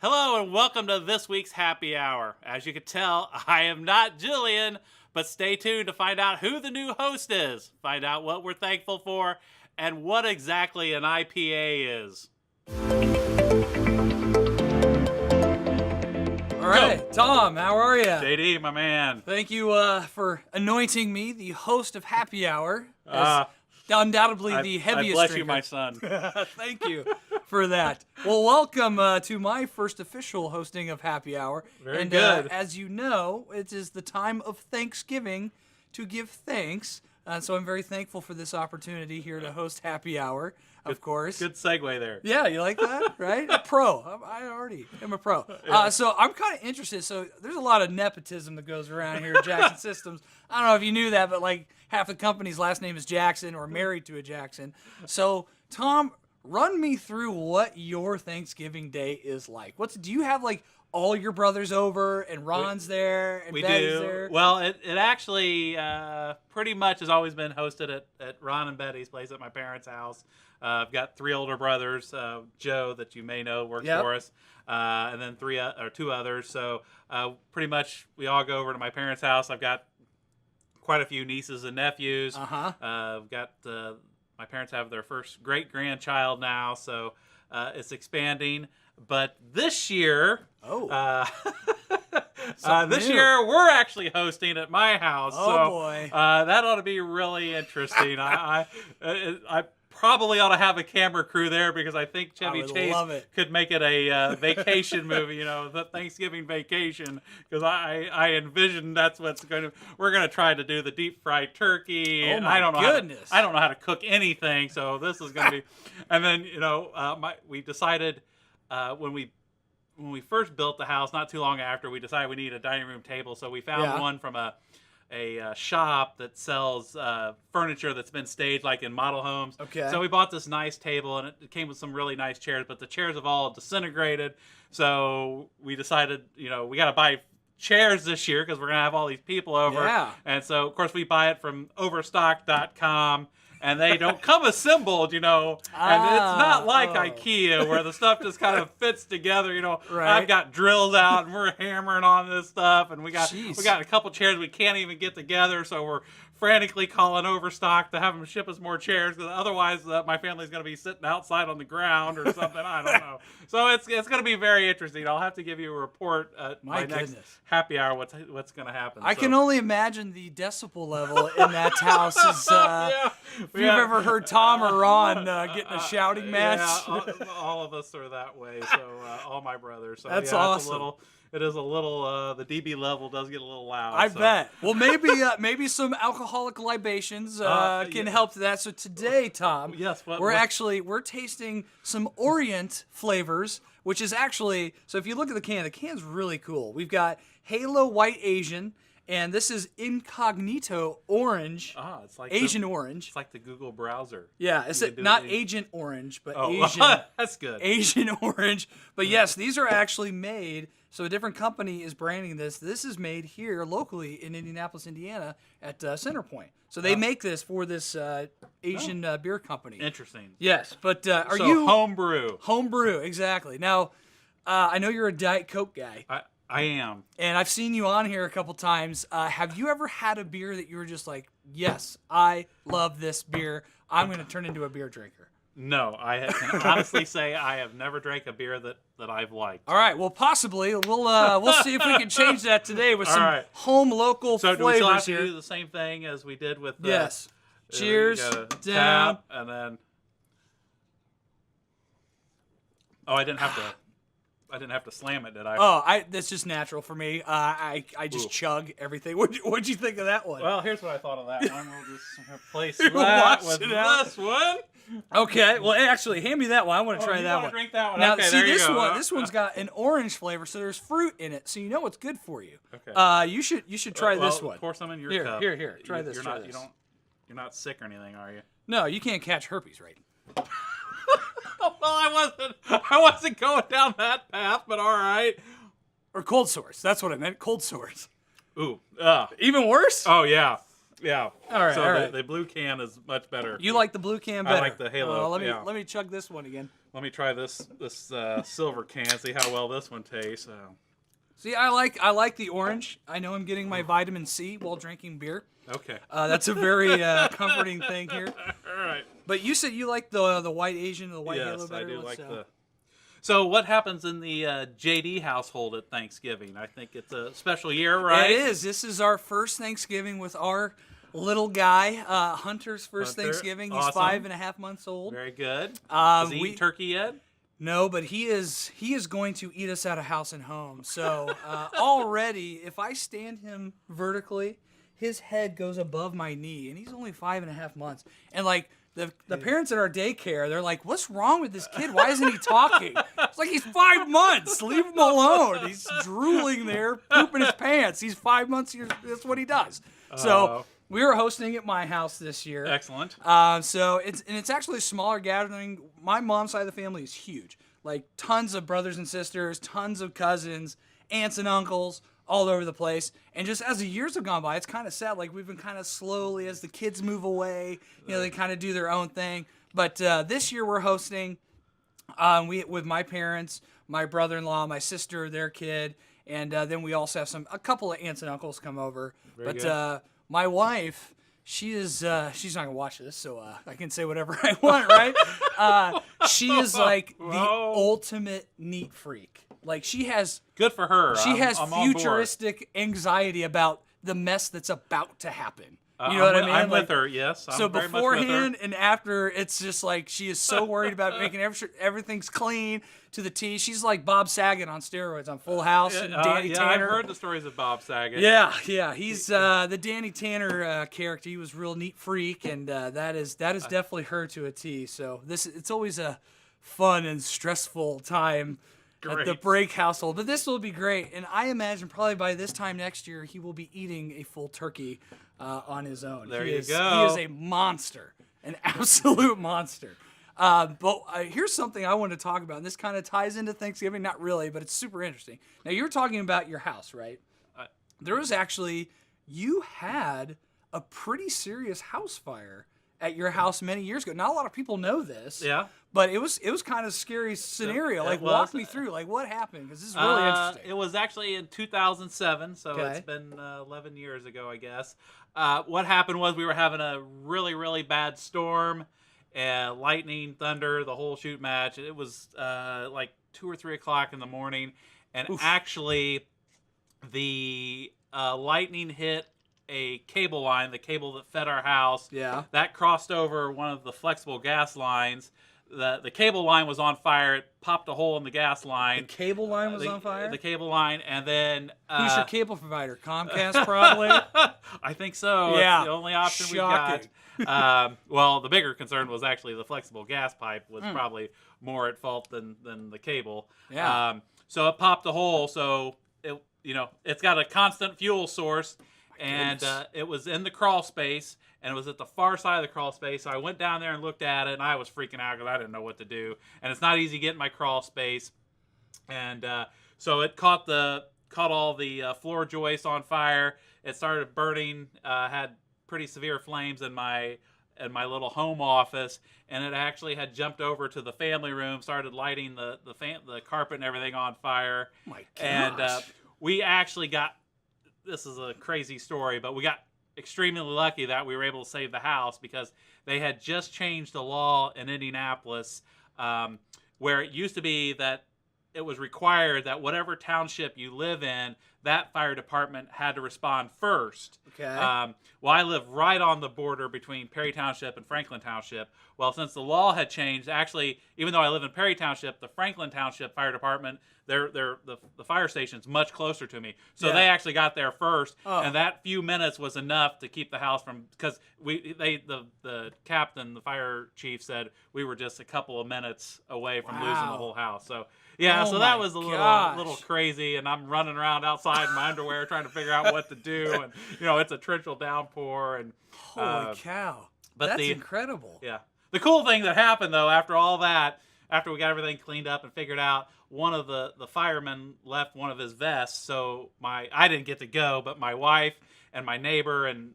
Hello and welcome to this week's Happy Hour. As you can tell, I am not Jillian, but stay tuned to find out who the new host is, find out what we're thankful for, and what exactly an IPA is. All right, Tom, how are you? JD, my man. Thank you for anointing me the host of Happy Hour. Undoubtedly the heaviest I bless drinker. you, my son. Thank you for that. Well, welcome to my first official hosting of Happy Hour. Very and, good. As you know, it is the time of Thanksgiving to give thanks. So I'm very thankful for this opportunity here to host Happy Hour, of course. Good segue there. Yeah, you like that, right? A pro. I already am a pro. So I'm kind of interested. So there's a lot of nepotism that goes around here at Jackson Systems. I don't know if you knew that, but like half the company's last name is Jackson or married to a Jackson. So Tom, run me through what your Thanksgiving Day is like. Do you have like all your brothers over and Ron's there and We Betty's do. there? Well, it actually pretty much has always been hosted at Ron and Betty's place at my parents' house. I've got three older brothers. Joe, that you may know, works for us, and then two others. So pretty much we all go over to my parents' house. I've got quite a few nieces and nephews. I've got my parents have their first great grandchild now, so it's expanding. But this year, this year we're actually hosting at my house. Boy, that ought to be really interesting. I probably ought to have a camera crew there because I think Chevy Chase could make it a vacation movie, the Thanksgiving Vacation. Because I envision that's what's we're going to try to do the deep fried turkey. Oh my goodness! I don't know how to cook anything, so this is going to be. And then we decided when we first built the house, not too long after, we decided we needed a dining room table. So we found one from a shop that sells furniture that's been staged like in model homes. Okay. So we bought this nice table, and it came with some really nice chairs, but the chairs have all disintegrated. So we decided, we got to buy chairs this year because we're going to have all these people over. Yeah. And so, of course, we buy it from overstock.com. And they don't come assembled, and it's not like IKEA where the stuff just kind of fits together, Right. I've got drills out and we're hammering on this stuff, and we got a couple chairs we can't even get together, so we're frantically calling Overstock to have them ship us more chairs, because otherwise my family's going to be sitting outside on the ground or something. I don't know. So it's going to be very interesting. I'll have to give you a report at my next happy hour what's going to happen. I can only imagine the decibel level in that house is. If you've ever heard Tom or Ron getting a shouting match. Yeah, all of us are that way. So all my brothers. So, that's awesome. It is a little. The dB level does get a little loud. I bet. Well, maybe some alcoholic libations can help that. So today, Tom, we're tasting some Orient flavors, which is actually. So if you look at the can's really cool. We've got Halo White Asian. And this is Incognito Orange. It's like Asian Orange. It's like the Google browser. Yeah, it's not Agent Orange, but Asian. That's good. Asian Orange. But yes, these are actually made. So a different company is branding this. This is made here locally in Indianapolis, Indiana, at Centerpoint. So they make this for this Asian beer company. Interesting. Yes, but are so you homebrew? Homebrew, exactly. Now, I know you're a Diet Coke guy. I am. And I've seen you on here a couple times. Have you ever had a beer that you were just like, yes, I love this beer. I'm going to turn into a beer drinker? No, I can honestly say I have never drank a beer that I've liked. All right, well, possibly. We'll see if we can change that today with some home local flavors do we still have here. to do the same thing as we did with yes. Cheers, down. Tap, and then... Oh, I didn't have to slam it, did I? Oh, that's just natural for me. I just chug everything. What'd you think of that one? Well, here's what I thought of that one. We'll just replace that with this one. Okay. Well, actually, hand me that one. I want to try that one. Drink that one. Now, okay, see there you this go. one. This one's got an orange flavor, so there's fruit in it, so you know it's good for you. Okay. You should try this one. Pour some in your cup. Here. Try this. You're not sick or anything, are you? No, you can't catch herpes, right? Well, I wasn't going down that path, but all right. Or cold sores. That's what I meant. Cold sores. Ooh. Even worse? Oh, yeah. Yeah. All right. So all right. the blue can is much better. You like the blue can better? I like the Halo. Let me chug this one again. Let me try this silver can. See how well this one tastes. See, I like the orange. I know I'm getting my vitamin C while drinking beer. Okay. That's a very comforting thing here. All right. But you said you like the white Asian, the white Yes, Halo better. I do like the. So what happens in the JD household at Thanksgiving? I think it's a special year, right? It is. This is our first Thanksgiving with our little guy, Hunter's first Thanksgiving. He's awesome. 5.5 months old. Very good. Has he eaten turkey yet? No, but he is going to eat us out of house and home. So already, if I stand him vertically, his head goes above my knee, and he's only 5.5 months. And like the parents at our daycare, they're like, "What's wrong with this kid? Why isn't he talking?" It's like he's 5 months. Leave him alone. He's drooling there, pooping his pants. He's 5 months. That's what he does. So we were hosting at my house this year. Excellent. So it's actually a smaller gathering. My mom's side of the family is huge. Like tons of brothers and sisters, tons of cousins, aunts and uncles, all over the place. And just as the years have gone by, it's kind of sad. Like we've been kind of slowly, as the kids move away, they kind of do their own thing. But this year we're hosting with my parents, my brother-in-law, my sister, their kid, and then we also have a couple of aunts and uncles come over. Very good. My wife, she's not gonna watch this, so I can say whatever I want, right? She is like the ultimate neat freak. Like she has good for her. She has I'm futuristic anxiety about the mess that's about to happen. You know what I mean? I'm with her. Yes. I'm so very beforehand much with her. and after, it's just like she is so worried about making everything's clean to the T. She's like Bob Saget on steroids on Full House and Danny Tanner. I've heard the stories of Bob Saget. Yeah. He's the Danny Tanner character. He was a real neat freak, and that is definitely her to a T. So it's always a fun and stressful time at the Break household. But this will be great, and I imagine probably by this time next year he will be eating a full turkey on his own. There He you is go. a monster, an absolute monster. But here's something I want to talk about, and this kind of ties into Thanksgiving. Not really, but it's super interesting. Now, you were talking about your house, right? There was actually, you had a pretty serious house fire at your house many years ago. Not a lot of people know this. Yeah. But it was kind of a scary scenario. Like, walk me through. Like, what happened? Because this is really interesting. It was actually in 2007, so Okay. it's been 11 years ago, I guess. What happened was we were having a really, really bad storm, lightning, thunder, the whole shoot match. It was like 2 or 3 o'clock in the morning, and actually the lightning hit a cable line, the cable that fed our house. Yeah. That crossed over one of the flexible gas lines. The cable line was on fire. It popped a hole in the gas line. The cable line was on fire? The cable line, and then... Who's your cable provider? Comcast, probably? I think so. Yeah. It's the only option Shocking. we got. Well, the bigger concern was actually the flexible gas pipe was probably more at fault than the cable. Yeah. So it popped a hole, so it's got a constant fuel source, and it was in the crawl space, and it was at the far side of the crawl space. So I went down there and looked at it, and I was freaking out because I didn't know what to do. And it's not easy getting my crawl space. And so it caught all the floor joists on fire. It started burning, had pretty severe flames in my little home office, and it actually had jumped over to the family room, started lighting the carpet and everything on fire. Oh my gosh. And we actually got, this is a crazy story, but we got extremely lucky that we were able to save the house because they had just changed the law in Indianapolis where it used to be that it was required that whatever township you live in, that fire department had to respond first. Okay. Well, I live right on the border between Perry Township and Franklin Township. Well, since the law had changed, actually, even though I live in Perry Township, the Franklin Township Fire Department, the fire station's much closer to me. So they actually got there first, and that few minutes was enough to keep the house from, because the captain, the fire chief said we were just a couple of minutes away from losing the whole house. So so that was a little crazy, and I'm running around outside in my underwear trying to figure out what to do, and it's a torrential downpour, and holy cow! But That's incredible. Yeah. The cool thing that happened though after all that, after we got everything cleaned up and figured out, one of the firemen left one of his vests, so I didn't get to go, but my wife and my neighbor and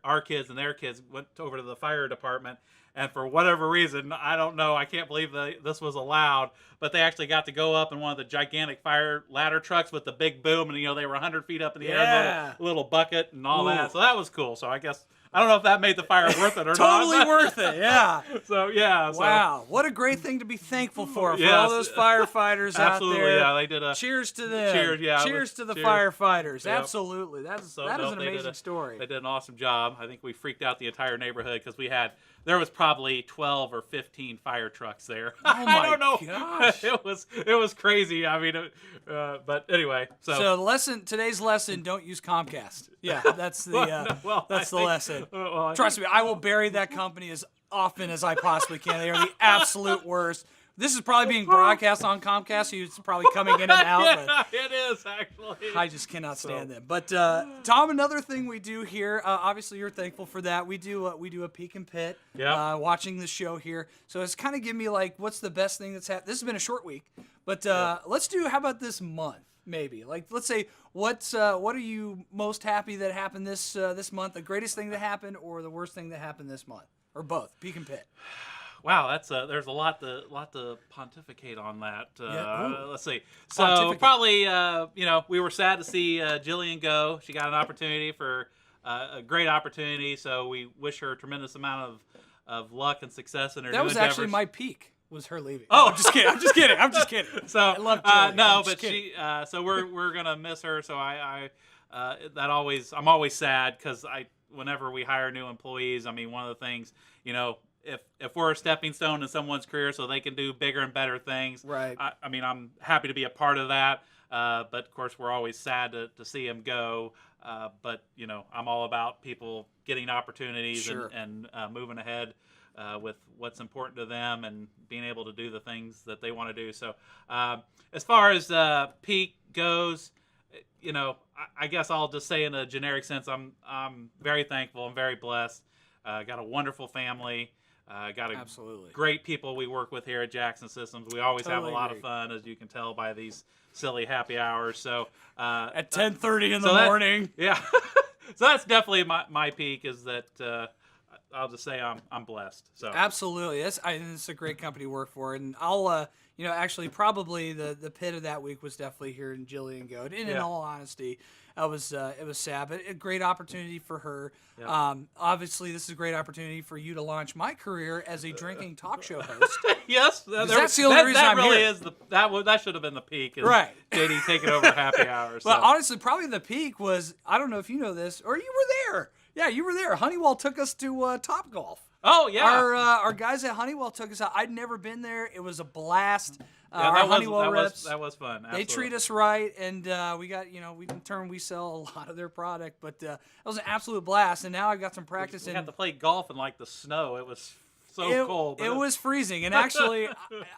our kids and their kids went over to the fire department. And for whatever reason, I don't know, I can't believe that this was allowed, but they actually got to go up in one of the gigantic fire ladder trucks with the big boom, and they were 100 feet up in the air, little bucket and all that. So that was cool. So I guess I don't know if that made the fire worth it or totally not. Totally worth it, yeah. Wow, what a great thing to be thankful for all those firefighters out there. Yeah, they did cheers to them. Cheers to the cheers. Firefighters. Yep. Absolutely. That is an amazing story. They did an awesome job. I think we freaked out the entire neighborhood because there was probably 12 or 15 fire trucks there. Oh my I don't know. Gosh. It was crazy. I mean, but anyway. So today's lesson: don't use Comcast. Yeah, that's the the lesson. Trust me, I will bury that company as often as I possibly can. They are the absolute worst. This is probably being broadcast on Comcast, so it's probably coming in and out. Yeah, it is, actually. I just cannot stand them. But, Tom, another thing we do here, obviously you're thankful for that. We do a peek and pit, watching the show here. So it's kind of giving me, like, what's the best thing that's happened? This has been a short week. But let's do, how about this month, maybe? Like, let's say, what are you most happy that happened this month? The greatest thing that happened or the worst thing that happened this month? Or both, peek and pit. Wow, that's there's a lot to pontificate on that. Let's see. So probably we were sad to see Jillian go. She got an opportunity for a great opportunity. So we wish her a tremendous amount of luck and success in her. That was endeavors. actually my peak. Was her leaving? Oh, I'm just kidding. I'm just kidding. So I love Jillian. no, but she. So we're gonna miss her. So I'm always sad because whenever we hire new employees, I mean, one of the things, if we're a stepping stone in someone's career so they can do bigger and better things, right? I mean, I'm happy to be a part of that. But of course, we're always sad to see him go. But I'm all about people getting opportunities and moving ahead with what's important to them and being able to do the things that they want to do. So as far as peak goes, I guess I'll just say in a generic sense, I'm very thankful. I'm very blessed. Got a wonderful family. Got great people we work with here at Jackson Systems. We always have a lot of fun, as you can tell by these silly happy hours. So at 10:30 in the morning. Yeah. So that's definitely my peak, is that I'll just say I'm blessed. So absolutely, it's a great company to work for, and I'll actually probably the pit of that week was definitely here in Jillian Goat. And in all honesty, it was sad, but a great opportunity for her. Yep. Obviously, this is a great opportunity for you to launch my career as a drinking talk show host. Yes, that's the only reason I'm really here. Is that should have been the peak, right? JD taking over happy hours. Well, honestly, probably the peak was, I don't know if you know this or you were there. Yeah, you were there. Honeywell took us to Topgolf. Oh yeah, our guys at Honeywell took us out. I'd never been there. It was a blast. That was fun. Absolutely. They treat us right, and we got in turn we sell a lot of their product. But it was an absolute blast. And now I got some practice. We had to play golf in the snow. It was so cold. It was freezing, and actually,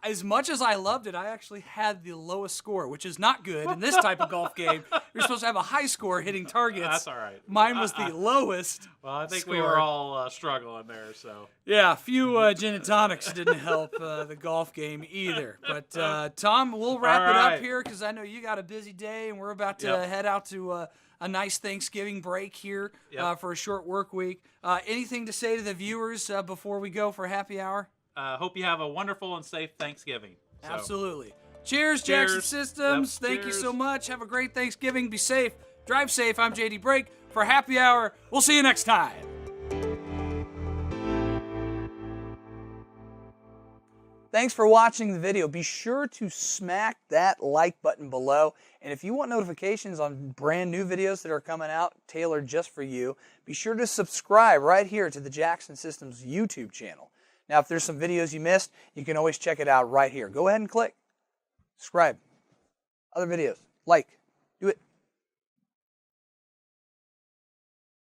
as much as I loved it, I actually had the lowest score, which is not good in this type of golf game. You're supposed to have a high score hitting targets. That's all right. Mine was the lowest. Well, I think score. we were all struggling there. So yeah, a few gin and tonics didn't help the golf game either. But Tom, we'll wrap it up here because I know you got a busy day, and we're about to head out to a nice Thanksgiving break here for a short work week. Anything to say to the viewers before we go for happy hour? Hope you have a wonderful and safe Thanksgiving. So. Absolutely. Cheers, Jackson Systems. Thank you so much. Have a great Thanksgiving. Be safe. Drive safe. I'm JD Brake for happy hour. We'll see you next time. Thanks for watching the video. Be sure to smack that like button below. And if you want notifications on brand new videos that are coming out tailored just for you, be sure to subscribe right here to the Jackson Systems YouTube channel. Now, if there's some videos you missed, you can always check it out right here. Go ahead and click subscribe. Other videos, like, do it.